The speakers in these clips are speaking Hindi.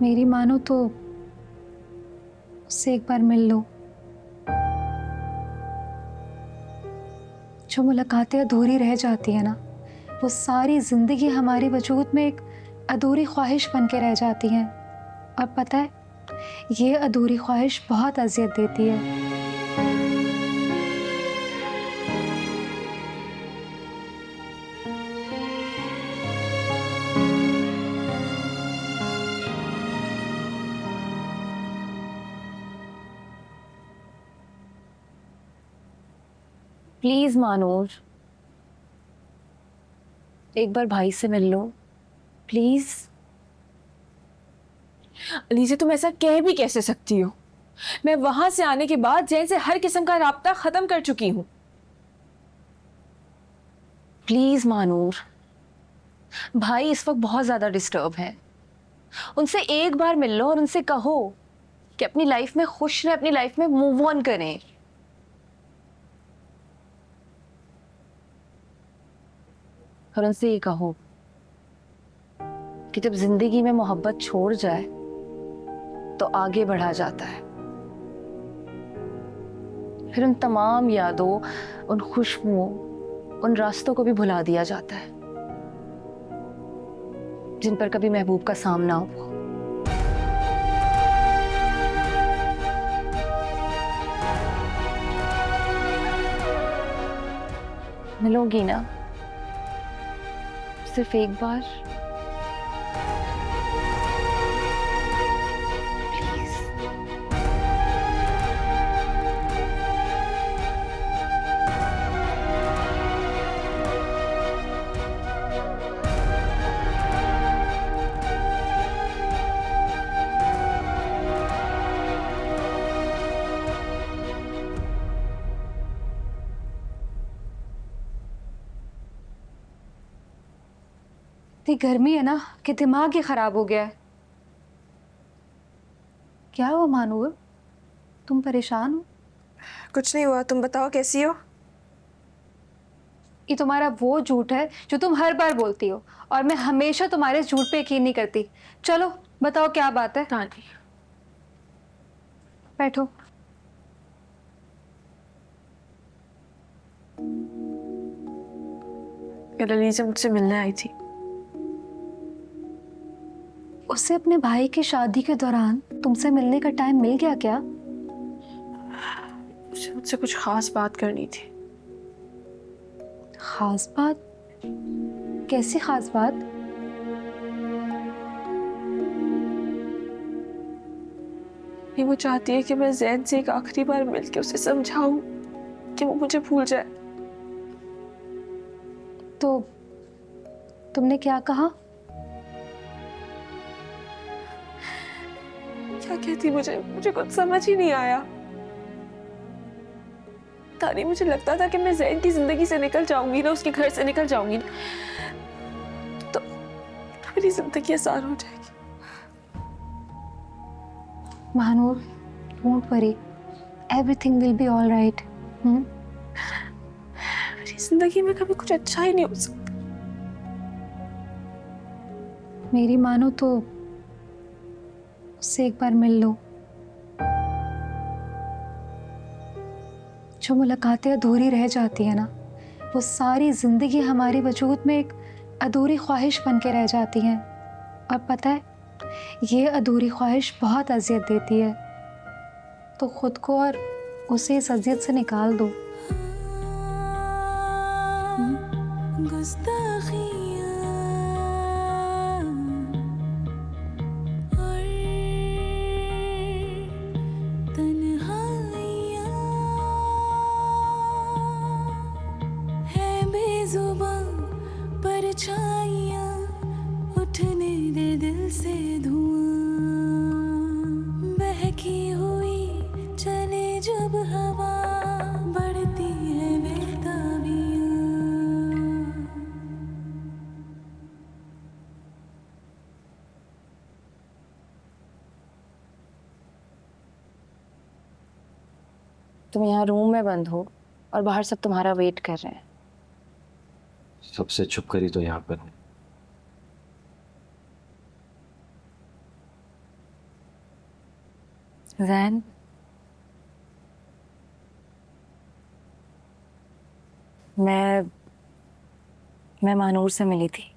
मेरी मानो तो उससे एक बार मिल लो। जो मुलाकातें अधूरी रह जाती है ना, वो सारी जिंदगी हमारी वजूद में एक अधूरी ख्वाहिश बन के रह जाती हैं। और पता है, ये अधूरी ख्वाहिश बहुत अजियत देती है। प्लीज मानूर, एक बार भाई से मिल लो प्लीज। अलीजा, तुम ऐसा कह भी कैसे सकती हो? मैं वहां से आने के बाद जैन से हर किस्म का राब्ता खत्म कर चुकी हूँ। प्लीज मानूर, भाई इस वक्त बहुत ज्यादा डिस्टर्ब है। उनसे एक बार मिल लो और उनसे कहो कि अपनी लाइफ में खुश रहे, अपनी लाइफ में मूव ऑन करें। और उनसे ये कहो कि जब जिंदगी में मोहब्बत छोड़ जाए तो आगे बढ़ा जाता है। फिर उन तमाम यादों, उन खुशबुओं, उन रास्तों को भी भुला दिया जाता है जिन पर कभी महबूब का सामना हुआ। मिलोगी ना सिर्फ एक बार? प्लीज। इतनी गर्मी है ना कि दिमाग ही खराब हो गया है। क्या हुआ मानूर, तुम परेशान हो? कुछ नहीं हुआ, तुम बताओ कैसी हो? ये तुम्हारा वो झूठ है जो तुम हर बार बोलती हो, और मैं हमेशा तुम्हारे इस झूठ पे यकीन नहीं करती। चलो बताओ क्या बात है। तानी, बैठो। कल अलीजा मुझसे मिलने आई थी। उसे अपने भाई की शादी के दौरान तुमसे मिलने का टाइम मिल गया क्या? मुझसे कुछ खास बात करनी थी। खास बात? कैसी खास बात? ये वो चाहती है कि मैं जैन से एक आखिरी बार मिलके उसे समझाऊं कि वो मुझे भूल जाए। तो तुमने क्या कहा? क्या कहती, मुझे कुछ समझ ही नहीं आया। तानी, मुझे लगता था कि मैं जैन की जिंदगी से निकल जाऊंगी ना, उसके घर से निकल जाऊंगी ना, तो मेरी जिंदगी आसान हो जाएगी। Mahnoor, don't worry, everything will be all right. मेरी जिंदगी में कभी कुछ अच्छा ही नहीं हो सकता। मेरी मानो तो उससे एक बार मिल लो। जो मुलाकातें अधूरी रह जाती है ना, वो सारी जिंदगी हमारी वजूद में एक अधूरी ख्वाहिश बन के रह जाती हैं। और पता है, ये अधूरी ख्वाहिश बहुत अजियत देती है। तो खुद को और उसे इस अजियत से निकाल दो। उठने दे दिल से धुआं, बहकी हुई चले जब हवा, बढ़ती है बेताबियां। तुम यहाँ रूम में बंद हो और बाहर सब तुम्हारा वेट कर रहे हैं। सबसे छुप कर ही तो यहाँ पर हूँ। जैन, मैं मानूर से मिली थी।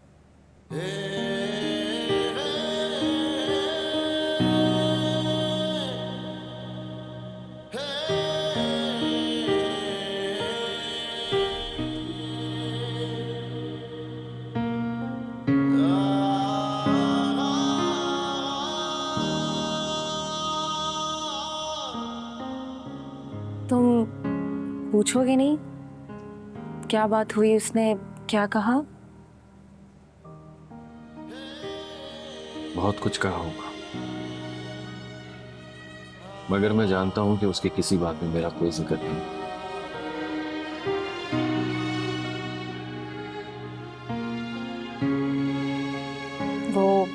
तुम पूछोगे नहीं क्या बात हुई, उसने क्या कहा? बहुत कुछ कहा होगा, मगर मैं जानता हूं कि उसकी किसी बात में मेरा कोई जिक्र नहीं। वो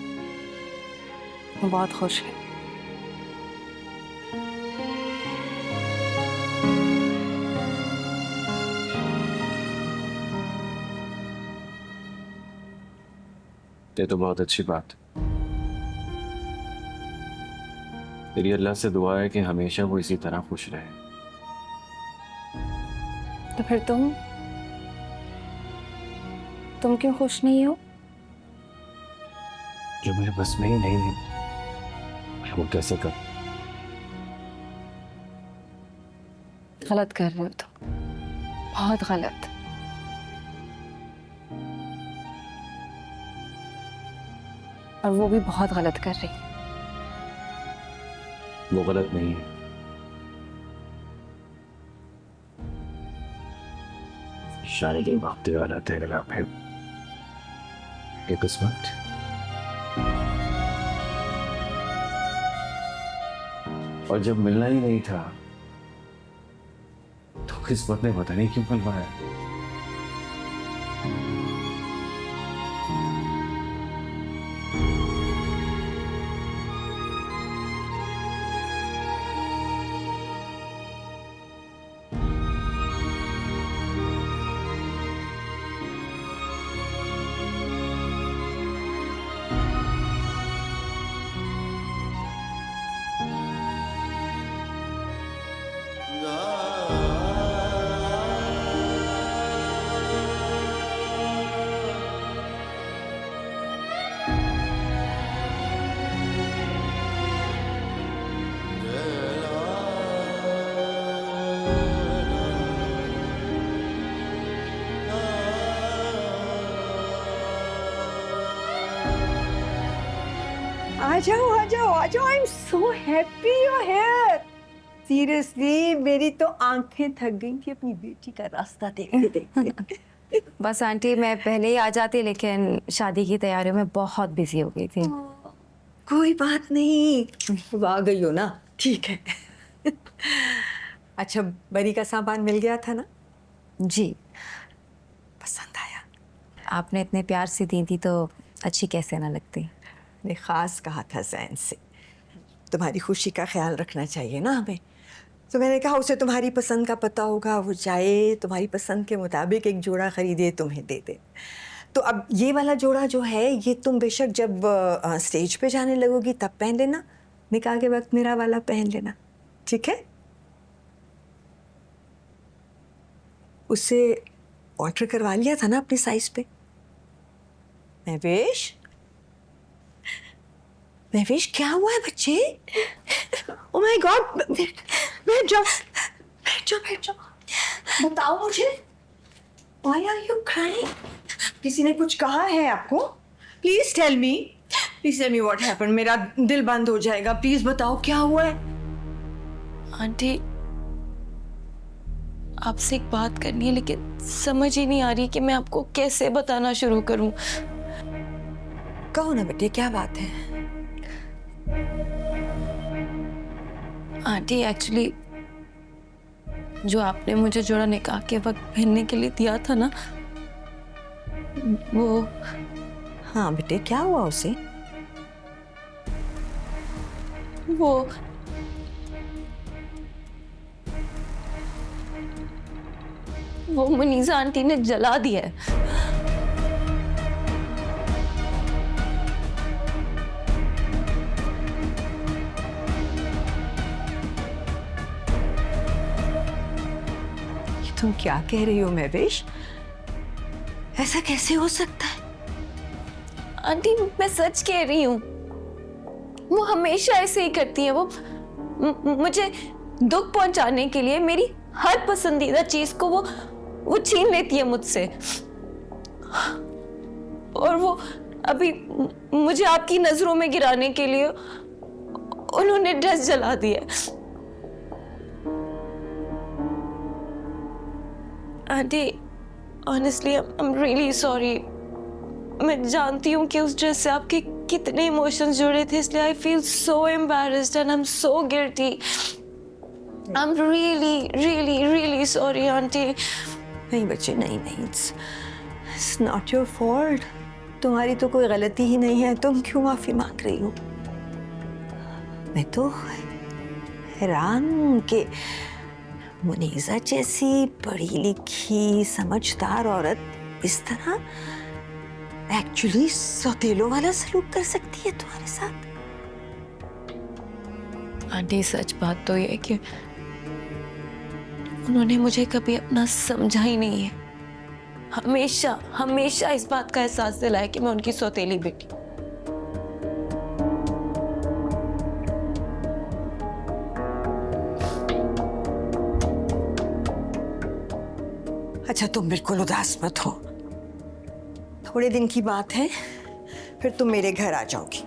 बहुत खुश है। ये तो बहुत अच्छी बात है। तेरी अल्लाह से दुआ है कि हमेशा वो इसी तरह खुश रहे। तो फिर तुम क्यों खुश नहीं हो? जो मेरे बस में ही नहीं है, मैं वो कैसे कर? गलत कर रहे हो तुम, बहुत गलत। और वो भी बहुत गलत कर रही है। वो गलत नहीं है। शायद ये वक्त वाला तेरे लाभ है, ये किस्मत। और जब मिलना ही नहीं था तो किस्मत ने पता नहीं क्यों मिलवाया। आ जाओ I am so happy you are here. Seriously मेरी तो आंखें थक गई थी अपनी बेटी का रास्ता देखते देखते। बस आंटी मैं पहले ही आ जाती, लेकिन शादी की तैयारियों में बहुत बिजी हो गई थी। कोई बात नहीं, अब आ गई हो ना, ठीक है। अच्छा, बरी का सामान मिल गया था ना? जी, पसंद आया? आपने इतने प्यार से दी थी तो अच्छी कैसे ना लगती। ने खास कहा था जैन से, तुम्हारी खुशी का ख्याल रखना चाहिए ना हमें। तो मैंने कहा उसे तुम्हारी पसंद का पता होगा, वो जाए तुम्हारी पसंद के मुताबिक एक जोड़ा खरीदे तुम्हें दे दे। तो अब ये वाला जोड़ा जो है ये तुम बेशक जब स्टेज पे जाने लगोगी तब पहन लेना, निकाह के वक्त मेरा वाला पहन लेना, ठीक है? उसे ऑर्डर करवा लिया था ना अपने साइज पे? महवेश, महवेश क्या हुआ है बच्चे? ओह माय गॉड, बैठ जाओ बैठ जाओ बैठ जाओ, बताओ मुझे, Why are you crying? किसी ने कुछ कहा है आपको? Please tell me. Please tell me what happened. मेरा दिल बंद हो जाएगा, प्लीज बताओ क्या हुआ है? आंटी, आपसे एक बात करनी है लेकिन समझ ही नहीं आ रही कि मैं आपको कैसे बताना शुरू करूं। कहो ना बेटे, क्या बात है? आंटी एक्चुअली जो आपने मुझे जोड़ा निकाह के वक्त पहनने के लिए दिया था ना, वो हाँ बेटे, क्या हुआ उसे? वो मुनीसा आंटी ने जला दिया है। तुम क्या कह रही हो महवेश? ऐसा कैसे हो सकता है? आंटी मैं सच कह रही हूँ, वो हमेशा ऐसे ही करती है। वो मुझे दुख पहुंचाने के लिए मेरी हर पसंदीदा चीज को वो छीन लेती है मुझसे। और वो अभी मुझे आपकी नजरों में गिराने के लिए उन्होंने ड्रेस जला दिया। Aunty honestly I am really sorry. मैं जानती हूँ कि उस ड्रेस से आपके कितने इमोशंस जुड़े थे, इसलिए I feel so embarrassed and I am so guilty. I am really really really sorry aunty. नहीं बच्चे, नहीं नहीं, इट्स नॉट योर फॉल्ट। तुम्हारी तो कोई गलती ही नहीं है, तुम क्यों माफी मांग रही हो? मैं तो हैरान हूं कि मुनीजा जैसी पढ़ी लिखी समझदार औरत इस तरह एक्चुअली सौतेलों वाला सलूक कर सकती है तुम्हारे साथ। आंटी सच बात तो ये है कि उन्होंने मुझे कभी अपना समझा ही नहीं है। हमेशा हमेशा इस बात का एहसास दिलाया कि मैं उनकी सौतेली बेटी। अच्छा तुम बिल्कुल उदास मत हो, थोड़े दिन की बात है, फिर तुम मेरे घर आ जाओगी।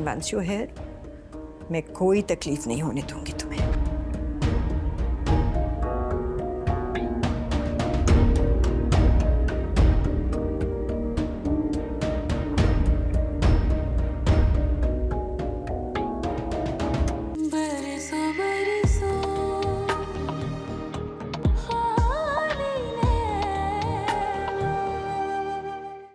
वंस यू हियर, मैं कोई तकलीफ नहीं होने दूंगी तुम्हें।